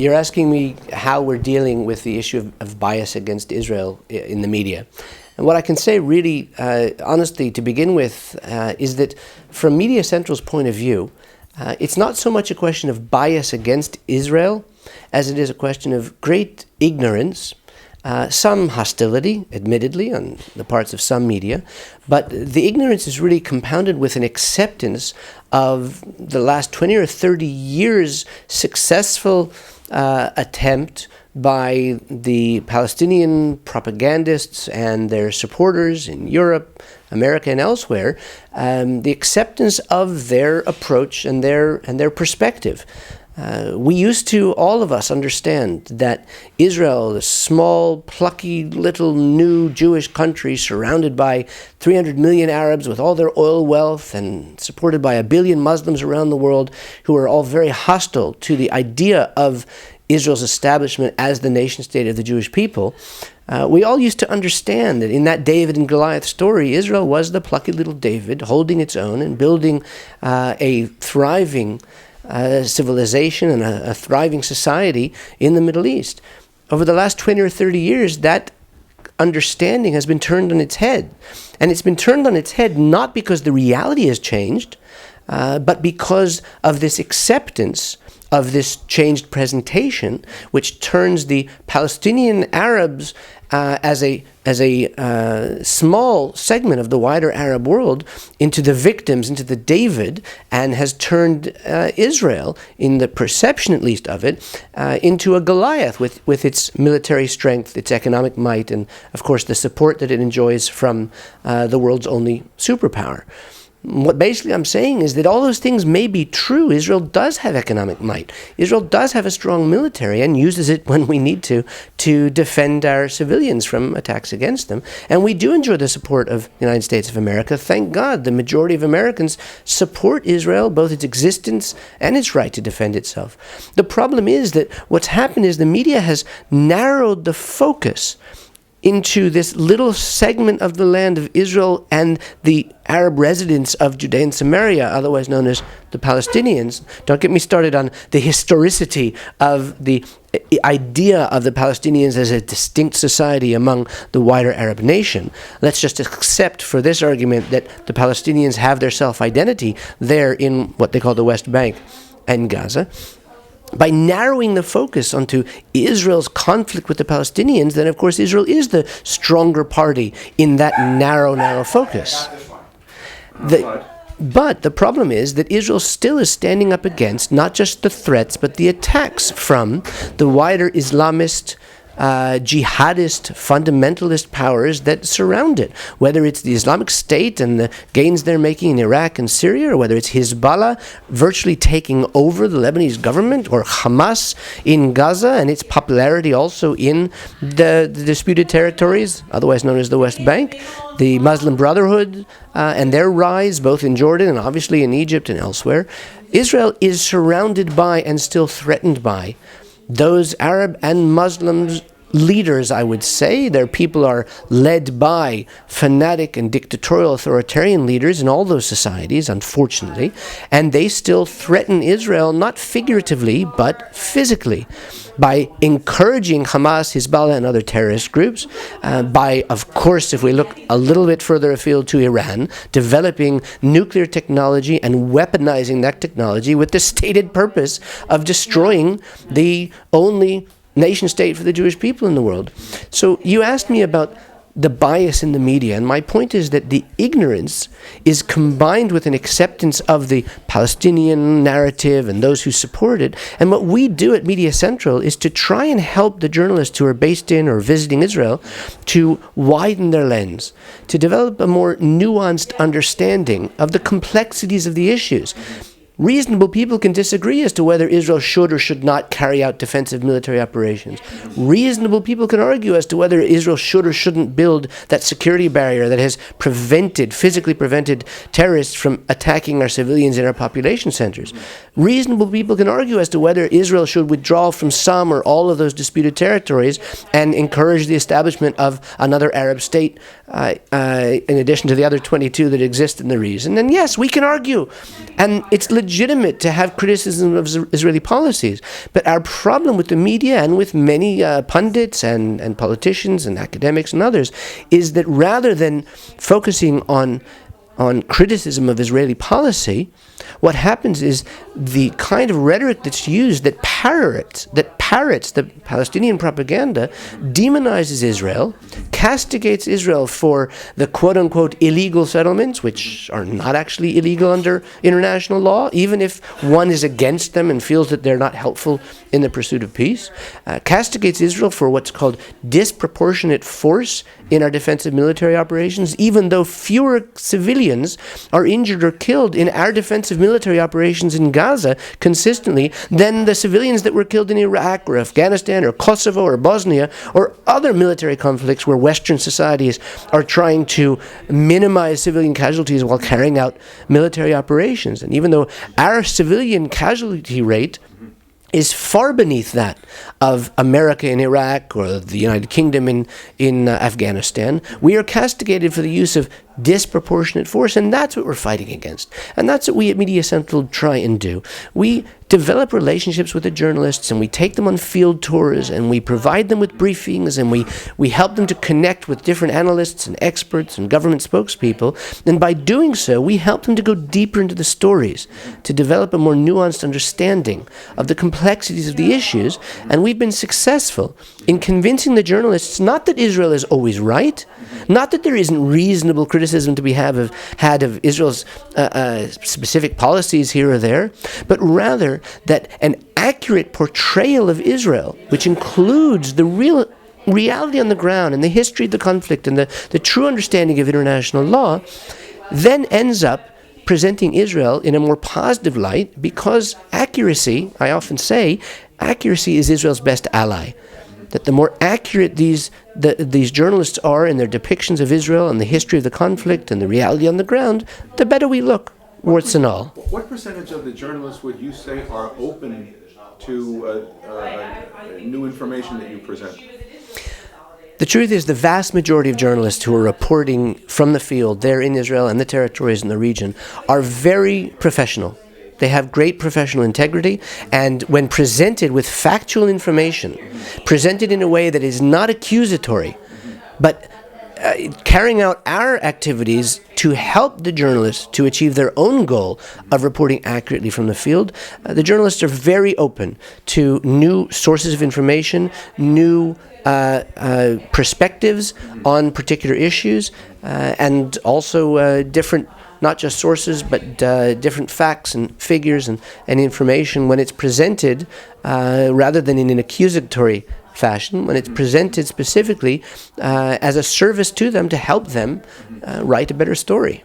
You're asking me how we're dealing with the issue of bias against Israel in the media. And what I can say really, honestly, to begin with, is that from Media Central's point of view, it's not so much a question of bias against Israel as it is a question of great ignorance, some hostility, admittedly, on the parts of some media, but the ignorance is really compounded with an acceptance of the last 20 or 30 years' successful attempt by the Palestinian propagandists and their supporters in Europe, America, and elsewhere, the acceptance of their approach and their perspective. We used to, all of us, understand that Israel, a small, plucky, little, new Jewish country surrounded by 300 million Arabs with all their oil wealth and supported by 1 billion Muslims around the world who are all very hostile to the idea of Israel's establishment as the nation-state of the Jewish people. We all used to understand that in that David and Goliath story, Israel was the plucky little David holding its own and building a thriving civilization and a thriving society in the Middle East. Over the last 20 or 30 years, that understanding has been turned on its head. And it's been turned on its head not because the reality has changed, but because of this acceptance of this changed presentation, which turns the Palestinian Arabs as a small segment of the wider Arab world into the victims, into the David, and has turned Israel, in the perception at least of it, into a Goliath with its military strength, its economic might, and of course the support that it enjoys from the world's only superpower. What basically I'm saying is that all those things may be true. Israel does have economic might. Israel does have a strong military and uses it when we need to defend our civilians from attacks against them. And we do enjoy the support of the United States of America. Thank God the majority of Americans support Israel, both its existence and its right to defend itself. The problem is that what's happened is the media has narrowed the focus into this little segment of the land of Israel and the Arab residents of Judea and Samaria, otherwise known as the Palestinians. Don't get me started on the historicity of the idea of the Palestinians as a distinct society among the wider Arab nation. Let's just accept for this argument that the Palestinians have their self-identity there in what they call the West Bank and Gaza. By narrowing the focus onto Israel's conflict with the Palestinians, then of course Israel is the stronger party in that narrow focus. But the problem is that Israel still is standing up against not just the threats, but the attacks from the wider Islamist, jihadist, fundamentalist powers that surround it, whether it's the Islamic State and the gains they're making in Iraq and Syria, or whether it's Hezbollah virtually taking over the Lebanese government, or Hamas in Gaza and its popularity also in the disputed territories, otherwise known as the West Bank, the Muslim Brotherhood and their rise both in Jordan and obviously in Egypt and elsewhere. Israel is surrounded by and still threatened by those Arab and Muslim leaders, I would say. Their people are led by fanatic and dictatorial authoritarian leaders in all those societies, unfortunately, and they still threaten Israel, not figuratively, but physically, by encouraging Hamas, Hezbollah, and other terrorist groups, by, of course, if we look a little bit further afield to Iran, developing nuclear technology and weaponizing that technology with the stated purpose of destroying the only nation-state for the Jewish people in the world. So you asked me about the bias in the media, and my point is that the ignorance is combined with an acceptance of the Palestinian narrative and those who support it. And what we do at Media Central is to try and help the journalists who are based in or visiting Israel to widen their lens, to develop a more nuanced understanding of the complexities of the issues. Reasonable people can disagree as to whether Israel should or should not carry out defensive military operations. Reasonable people can argue as to whether Israel should or shouldn't build that security barrier that has physically prevented terrorists from attacking our civilians in our population centers. reasonable people can argue as to whether Israel should withdraw from some or all of those disputed territories and encourage the establishment of another Arab state in addition to the other 22 that exist in the region. And yes, we can argue. And it's legitimate to have criticism of Israeli policies. But our problem with the media and with many pundits and politicians and academics and others is that rather than focusing on criticism of Israeli policy, what happens is the kind of rhetoric that's used that parrots the Palestinian propaganda demonizes Israel, castigates Israel for the quote-unquote illegal settlements, which are not actually illegal under international law, even if one is against them and feels that they're not helpful in the pursuit of peace, castigates Israel for what's called disproportionate force in our defensive military operations, even though fewer civilians are injured or killed in our defensive military operations in Gaza consistently than the civilians that were killed in Iraq or Afghanistan or Kosovo or Bosnia or other military conflicts where Western societies are trying to minimize civilian casualties while carrying out military operations. And even though our civilian casualty rate is far beneath that of America in Iraq or the United Kingdom in Afghanistan, we are castigated for the use of disproportionate force, and that's what we're fighting against. And that's what we at Media Central try and do. We develop relationships with the journalists, and we take them on field tours, and we provide them with briefings, and we help them to connect with different analysts and experts and government spokespeople. And by doing so, we help them to go deeper into the stories, to develop a more nuanced understanding of the complexities of the issues. And we've been successful in convincing the journalists not that Israel is always right, not that there isn't reasonable criticism to be had of Israel's specific policies here or there, but rather that an accurate portrayal of Israel, which includes the real reality on the ground and the history of the conflict and the true understanding of international law, then ends up presenting Israel in a more positive light, because accuracy, I often say, accuracy is Israel's best ally. That the more accurate these journalists are in their depictions of Israel and the history of the conflict and the reality on the ground, the better we look, warts and all. What percentage of the journalists would you say are open to new information that you present? The truth is, the vast majority of journalists who are reporting from the field there in Israel and the territories in the region are very professional. They have great professional integrity, and when presented with factual information, presented in a way that is not accusatory, but carrying out our activities to help the journalists to achieve their own goal of reporting accurately from the field, the journalists are very open to new sources of information, new perspectives on particular issues, and also different, not just sources, but different facts and figures and information when it's presented rather than in an accusatory fashion, when it's presented specifically as a service to them to help them write a better story.